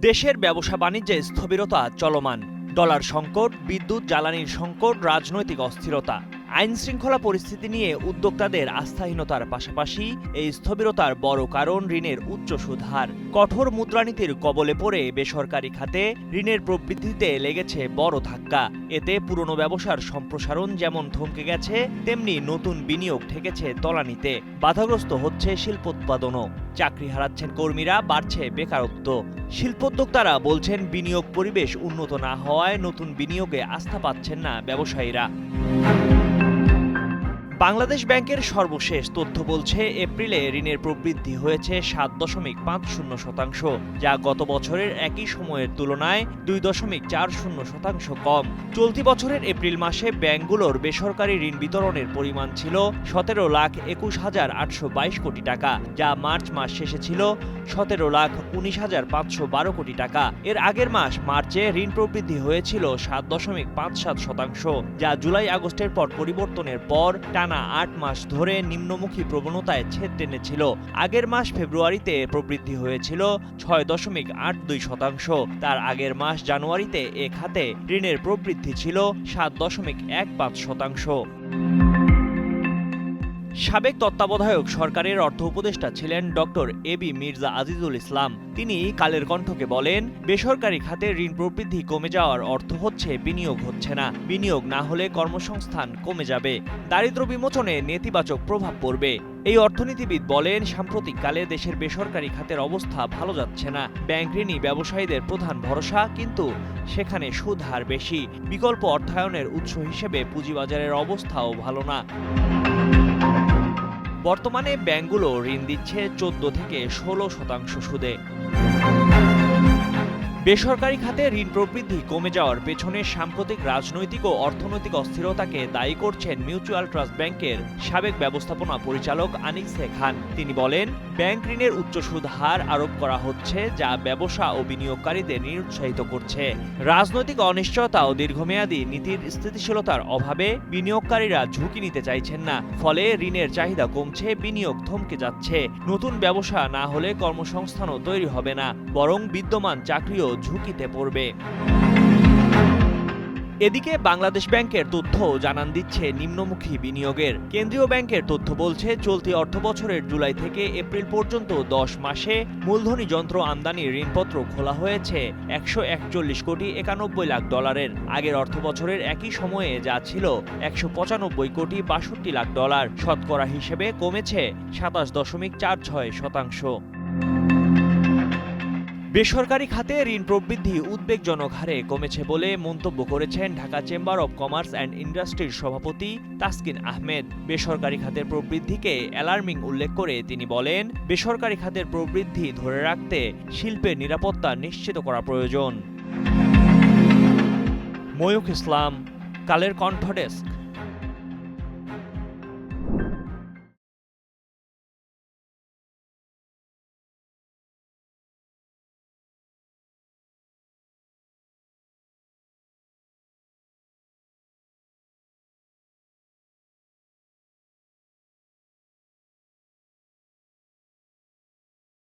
দেশের ব্যবসা বাণিজ্যে স্থবিরতা চলমান। ডলার সংকট, বিদ্যুৎ জ্বালানির সংকট, রাজনৈতিক অস্থিরতা, আইন শৃঙ্খলা পরিস্থিতি নিয়ে উদ্যোক্তাদের আস্থাহীনতার পাশাপাশি এই স্থবিরতার বড় কারণ ঋণের উচ্চ সুদহার। কঠোর মুদ্রানীতির কবলে পড়ে বেসরকারি খাতে ঋণের প্রবৃদ্ধিতে লেগেছে বড় ধাক্কা। এতে পুরনো ব্যবসার সম্প্রসারণ যেমন থমকে গেছে, তেমনি নতুন বিনিয়োগ ঠেকেছে তলানিতে। বাধাগ্রস্ত হচ্ছে শিল্পোৎপাদনও। চাকরি হারাচ্ছেন কর্মীরা, বাড়ছে বেকারত্ব। শিল্পোদ্যোক্তারা বলছেন বিনিয়োগ পরিবেশ উন্নত না হওয়ায় নতুন বিনিয়োগে আস্থা পাচ্ছেন না ব্যবসায়ীরা। বাংলাদেশ ব্যাংকের সর্বশেষ তথ্য বলছে এপ্রিলে ঋণের প্রবৃদ্ধি হয়েছে ৭.৫০%, যা গত বছরের একই সময়ের তুলনায় ২.৪০% কম। চলতি বছরের এপ্রিল মাসে ব্যাংকগুলোর বেসরকারি ঋণ বিতরণের পরিমাণ ছিল ১৭,২১,৮২২ কোটি টাকা, যা মার্চ মাস শেষে ছিল ১৭,১৯,৫১২ কোটি টাকা। এর আগের মাস মার্চে ঋণ প্রবৃদ্ধি হয়েছিল ৭.৫৭%, যা জুলাই আগস্টের পর পরিবর্তনের পর টানা ৮ মাস ধরে নিম্নমুখী প্রবণতায় ছেদ টেনেছিল। আগের মাস ফেব্রুয়ারিতে প্রবৃদ্ধি হয়েছিল ৬.৮২%। তার আগের মাস জানুয়ারিতে এ খাতে ঋণের প্রবৃদ্ধি ছিল ৭.১৫%। সাবেক তত্ত্বাবধায়ক সরকারের অর্থ উপদেষ্টা ছিলেন ডক্টর এবি মির্জা আজিজুল ইসলাম। তিনি কালের কণ্ঠকে বলেন, বেসরকারি খাতে ঋণ প্রবৃদ্ধি কমে যাওয়ার অর্থ হচ্ছে বিনিয়োগ হচ্ছে না। বিনিয়োগ না হলে কর্মসংস্থান কমে যাবে, দারিদ্র্য বিমোচনে নেতিবাচক প্রভাব পড়বে। এই অর্থনীতিবিদ বলেন, সাম্প্রতিককালে দেশের বেসরকারি খাতের অবস্থা ভালো যাচ্ছে না। ব্যাংক ঋণই ব্যবসায়ীদের প্রধান ভরসা, কিন্তু সেখানে সুদ হার বেশি। বিকল্প অর্থায়নের উৎস হিসেবে পুঁজিবাজারের অবস্থাও ভালো না। বর্তমানে ব্যাংকগুলো ঋণ দিচ্ছে ১৪ থেকে ১৬% সুদে। বেসরকারি খাতে ঋণ প্রবৃদ্ধি কমে যাওয়ার পেছনে সাম্প্রতিক রাজনৈতিক ও অর্থনৈতিক অস্থিরতাকে দায়ী করছেন মিউচুয়াল ট্রাস্ট ব্যাংকের সাবেক ব্যবস্থাপনা পরিচালক আনিসে খান। তিনি বলেন, ব্যাংক ঋণের উচ্চ সুদ হার আরোপ করা হচ্ছে, যা ব্যবসা ও বিনিয়োগকারীদের নিরুৎসাহিত করছে। রাজনৈতিক অনিশ্চয়তা ও দীর্ঘমেয়াদী নীতির স্থিতিশীলতার অভাবে বিনিয়োগকারীরা ঝুঁকি নিতে চাইছেন না। ফলে ঋণের চাহিদা কমছে, বিনিয়োগ থমকে যাচ্ছে। নতুন ব্যবসা না হলে কর্মসংস্থানও তৈরি হবে না, বরং বিদ্যমান চাকরিও ঝুঁকিতে পড়বে। এদিকে বাংলাদেশ ব্যাংকের তথ্য জানান দিচ্ছে নিম্নমুখী বিনিয়োগের। কেন্দ্রীয় ব্যাংকের তথ্য বলছে, চলতি অর্থবছরের জুলাই থেকে এপ্রিল পর্যন্ত ১০ মাসে মূলধনী যন্ত্র আমদানির ঋণপত্র খোলা হয়েছে ১৪১,৯১,০০,০০০ $। আগের অর্থবছরের একই সময়ে যা ছিল ১৯৫,৬২,০০,০০,০০০ $। শতকরা হিসেবে কমেছে ২৭.৪৬%। বেসরকারি খাতে ঋণ প্রবৃদ্ধি উদ্বেগজনক হারে কমেছে বলে মন্তব্য করেছেন Dhaka chamber of commerce and ইন্ডাস্ট্রির সভাপতি তাসকিন আহমেদ। বেসরকারি খাতের প্রবৃদ্ধিকে অ্যালার্মিং উল্লেখ করে তিনি বলেন, বেসরকারি খাতের প্রবৃদ্ধি ধরে রাখতে শিল্পের নিরাপত্তা নিশ্চিত করা প্রয়োজন। ময়ূখ ইসলাম, কালের কণ্ঠ ডেস্ক।